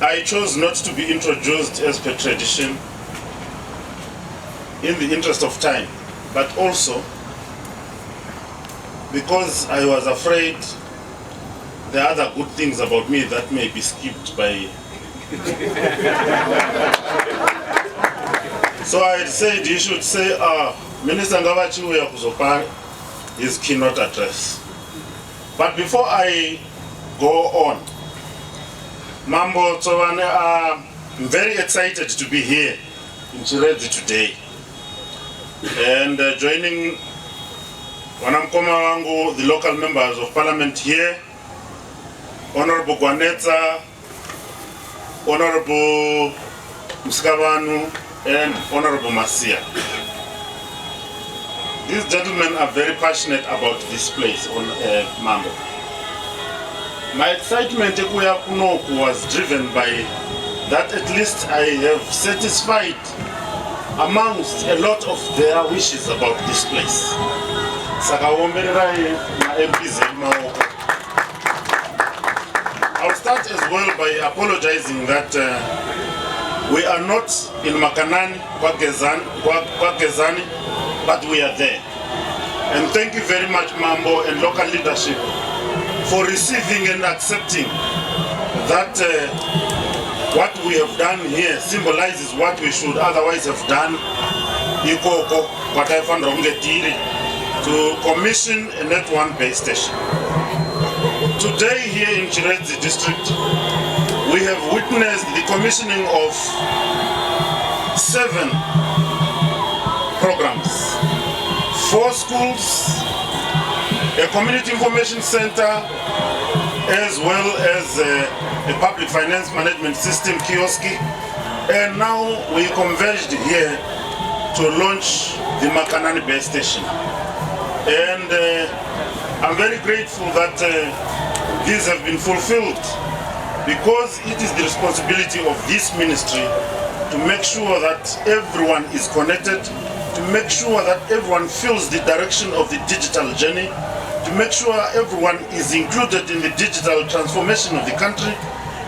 I chose not to be introduced as per tradition in the interest of time, but also because I was afraid there are other good things about me that may be skipped by. So I said you should say, Minister Ngavachiuya kuzopa his keynote address. But before I go on, Mambo Tsovane, I'm very excited to be here in Chiredzi today. And joining Wanamkoma wangu, the local members of parliament here, Honorable Gwanetsa, Honorable Muskavanu, and Honorable Masia. These gentlemen are very passionate about this place on Mambo. My excitement was driven by that at least I have satisfied amongst a lot of their wishes about this place. I'll start as well by apologizing that we are not in Makanani, Kwagezani, but we are there. And thank you very much, Mambo and local leadership, for receiving and accepting that what we have done here symbolizes what we should otherwise have done to commission a Net 1 base station. Today here in Chiredzi district, we have witnessed the commissioning of 7 programs, 4 schools, a community information center, as well as a public finance management system kiosk, and now we converged here to launch the Makanani base station. And I'm very grateful that these have been fulfilled, because it is the responsibility of this ministry to make sure that everyone is connected, to make sure that everyone feels the direction of the digital journey, to make sure everyone is included in the digital transformation of the country,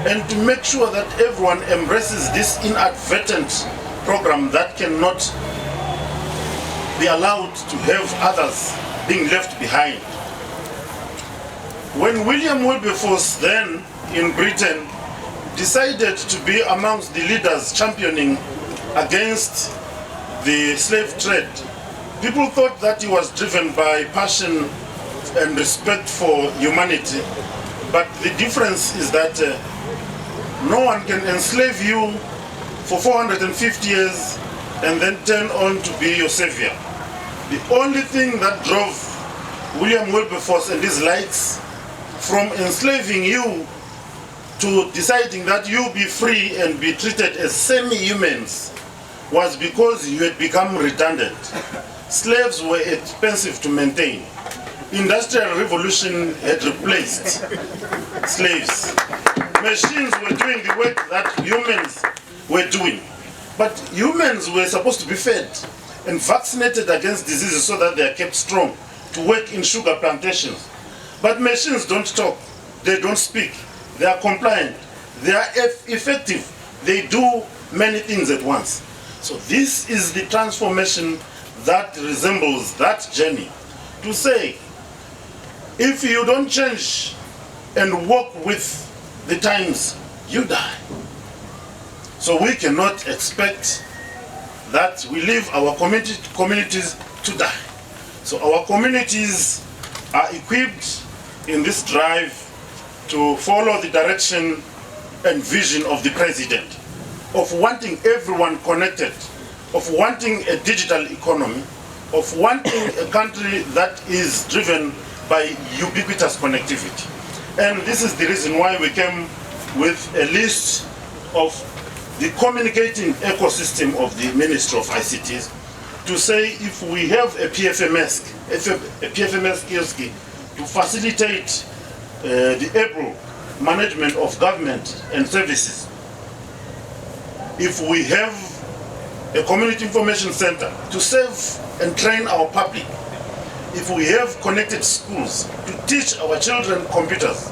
and to make sure that everyone embraces this inadvertent program that cannot be allowed to have others being left behind. When William Wilberforce, then in Britain, decided to be amongst the leaders championing against the slave trade, people thought that he was driven by passion and respect for humanity. But the difference is that no one can enslave you for 450 years and then turn on to be your savior. The only thing that drove William Wilberforce and his likes from enslaving you to deciding that you be free and be treated as semi-humans was because you had become redundant. Slaves were expensive to maintain. Industrial revolution had replaced slaves. Machines were doing the work that humans were doing. But humans were supposed to be fed and vaccinated against diseases so that they are kept strong to work in sugar plantations. But machines don't talk, they don't speak, they are compliant, they are effective, they do many things at once. So this is the transformation that resembles that journey. To say, if you don't change and walk with the times, you die. So we cannot expect that we leave our communities to die. So our communities are equipped in this drive to follow the direction and vision of the president, of wanting everyone connected, of wanting a digital economy, of wanting a country that is driven by ubiquitous connectivity. And this is the reason why we came with a list of the communicating ecosystem of the Ministry of ICT, to say if we have a PFMS kiosk to facilitate the able management of government and services, if we have a community information center to serve and train our public, if we have connected schools to teach our children computers,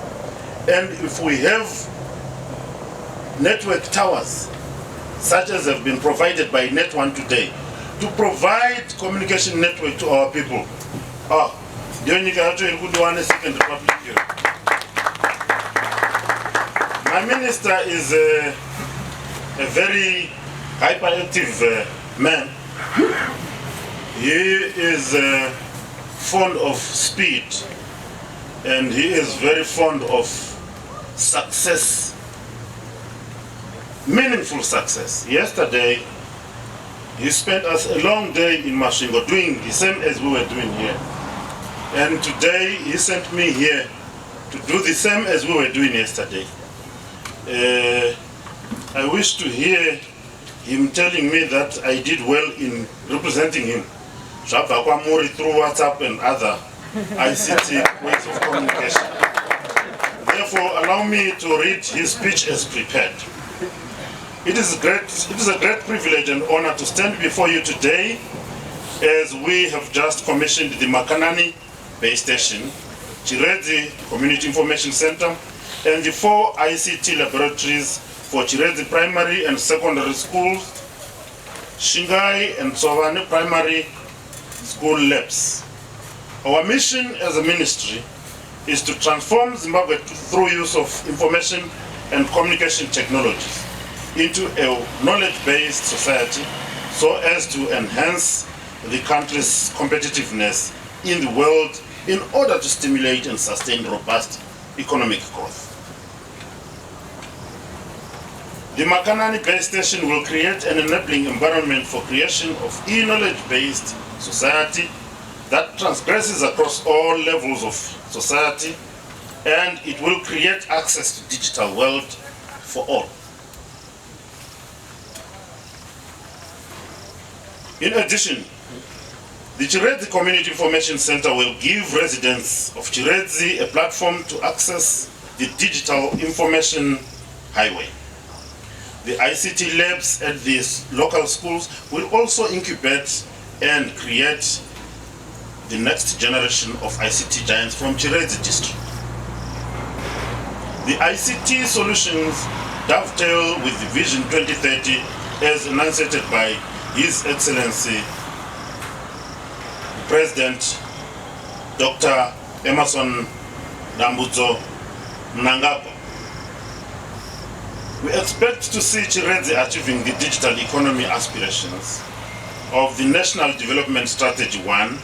and if we have network towers, such as have been provided by Net1 today, to provide communication network to our people. Second Republic here. My minister is a very hyperactive man. He is fond of speed, and he is very fond of success, meaningful success. Yesterday, he spent us a long day in Mashingo doing the same as we were doing here. And today, he sent me here to do the same as we were doing yesterday. I wish to hear him telling me that I did well in representing him through WhatsApp and other ICT ways of communication. Therefore, allow me to read his speech as prepared. It is a great privilege and honor to stand before you today as we have just commissioned the Makanani base station, Chirezi Community Information Center, and the 4 ICT laboratories for Chirezi primary and secondary schools, Shingai and Sovane primary school labs. Our mission as a ministry is to transform Zimbabwe through use of information and communication technologies into a knowledge-based society so as to enhance the country's competitiveness in the world in order to stimulate and sustain robust economic growth. The Makanani base station will create an enabling environment for creation of e-knowledge-based society that transgresses across all levels of society, and it will create access to digital world for all. In addition, the Chirezi Community Information Center will give residents of Chirezi a platform to access the digital information highway. The ICT labs at these local schools will also incubate and create the next generation of ICT giants from Chirezi district. The ICT solutions dovetail with the Vision 2030 as enunciated by His Excellency President Dr. Emerson Dambudzo Mnangagwa. We expect to see Chirezi achieving the digital economy aspirations of the National Development Strategy 1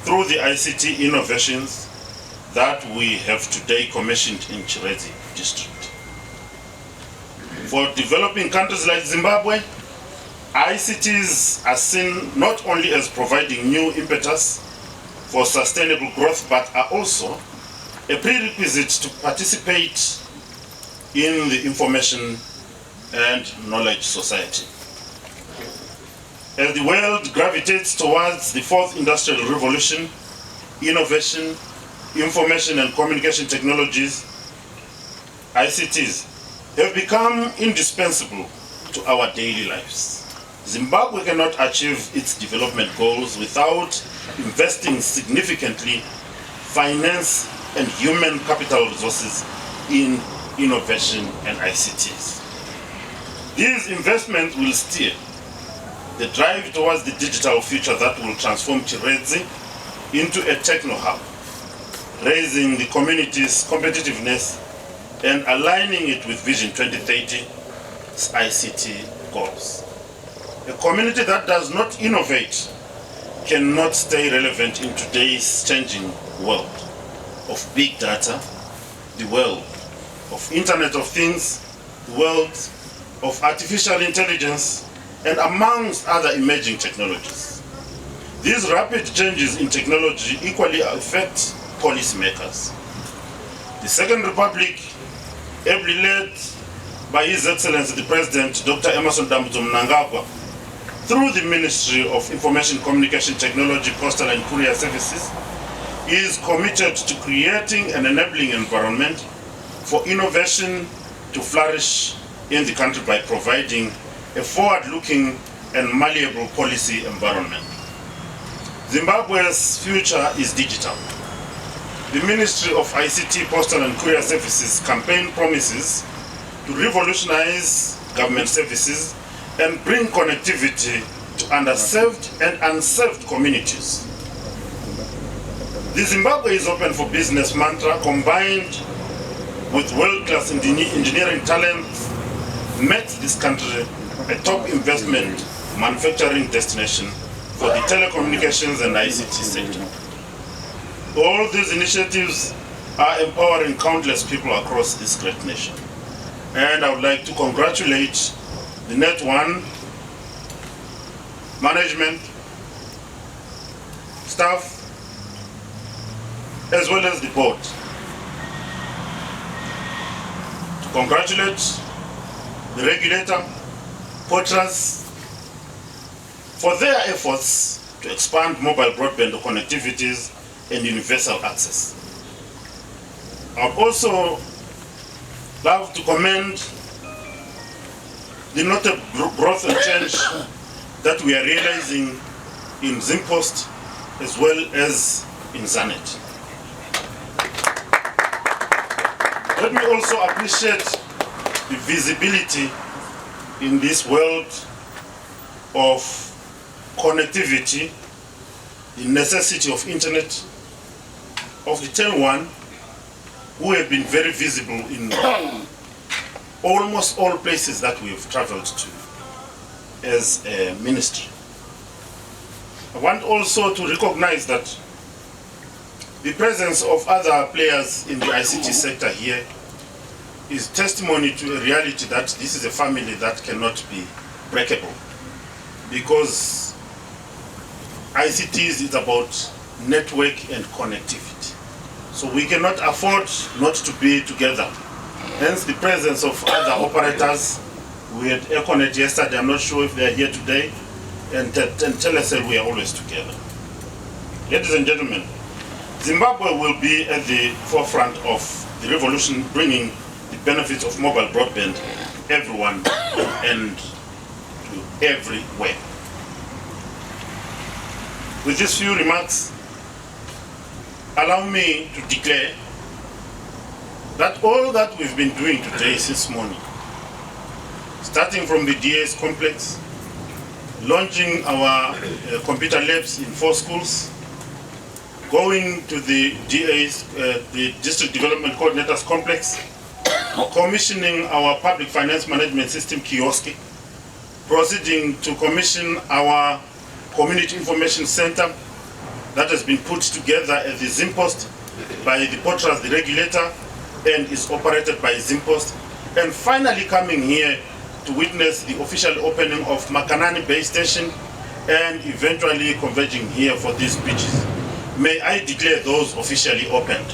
through the ICT innovations that we have today commissioned in Chirezi district. For developing countries like Zimbabwe, ICTs are seen not only as providing new impetus for sustainable growth, but are also a prerequisite to participate in the information and knowledge society. As the world gravitates towards the 4th industrial revolution, innovation, information and communication technologies, ICTs, have become indispensable to our daily lives. Zimbabwe cannot achieve its development goals without investing significantly finance and human capital resources in innovation and ICTs. These investments will steer the drive towards the digital future that will transform Chirezi into a techno hub, raising the community's competitiveness and aligning it with Vision 2030's ICT goals. A community that does not innovate cannot stay relevant in today's changing world of big data, the world of Internet of Things, the world of artificial intelligence, and amongst other emerging technologies. These rapid changes in technology equally affect policymakers. The Second Republic, ably led by His Excellency the President, Dr. Emerson Dambudzo Mnangagwa, through the Ministry of Information, Communication Technology, Postal and Courier Services, is committed to creating an enabling environment for innovation to flourish in the country by providing a forward-looking and malleable policy environment. Zimbabwe's future is digital. The Ministry of ICT, Postal and Courier Services campaign promises to revolutionize government services and bring connectivity to underserved and unserved communities. The Zimbabwe is open for business mantra combined with world-class engineering talent makes this country a top investment manufacturing destination for the telecommunications and ICT sector. All these initiatives are empowering countless people across this great nation. And I would like to congratulate the Net1 management, staff, as well as the board. To congratulate the regulator, porters, for their efforts to expand mobile broadband connectivities and universal access. I would also love to commend the notable growth and change that we are realizing in Zimpost as well as in Zanet. Let me also appreciate the visibility in this world of connectivity, the necessity of internet, of the Tel1, who have been very visible in almost all places that we have traveled to as a ministry. I want also to recognize that the presence of other players in the ICT sector here is testimony to a reality that this is a family that cannot be breakable, because ICT is about network and connectivity. So we cannot afford not to be together. Hence the presence of other operators. We had Econet yesterday, I'm not sure if they are here today, and Telecel, we are always together. Ladies and gentlemen, Zimbabwe will be at the forefront of the revolution, bringing the benefits of mobile broadband everyone and to everywhere. With these few remarks, allow me to declare that all that we've been doing today since morning, starting from the DA's complex, launching our computer labs in 4 schools, going to the DA's, the District Development Coordinators Complex, commissioning our public finance management system kiosk, proceeding to commission our community information center that has been put together at the Zimpost by the porters, the regulator, and is operated by Zimpost, and finally coming here to witness the official opening of Makanani base station and eventually converging here for these beaches. May I declare those officially opened.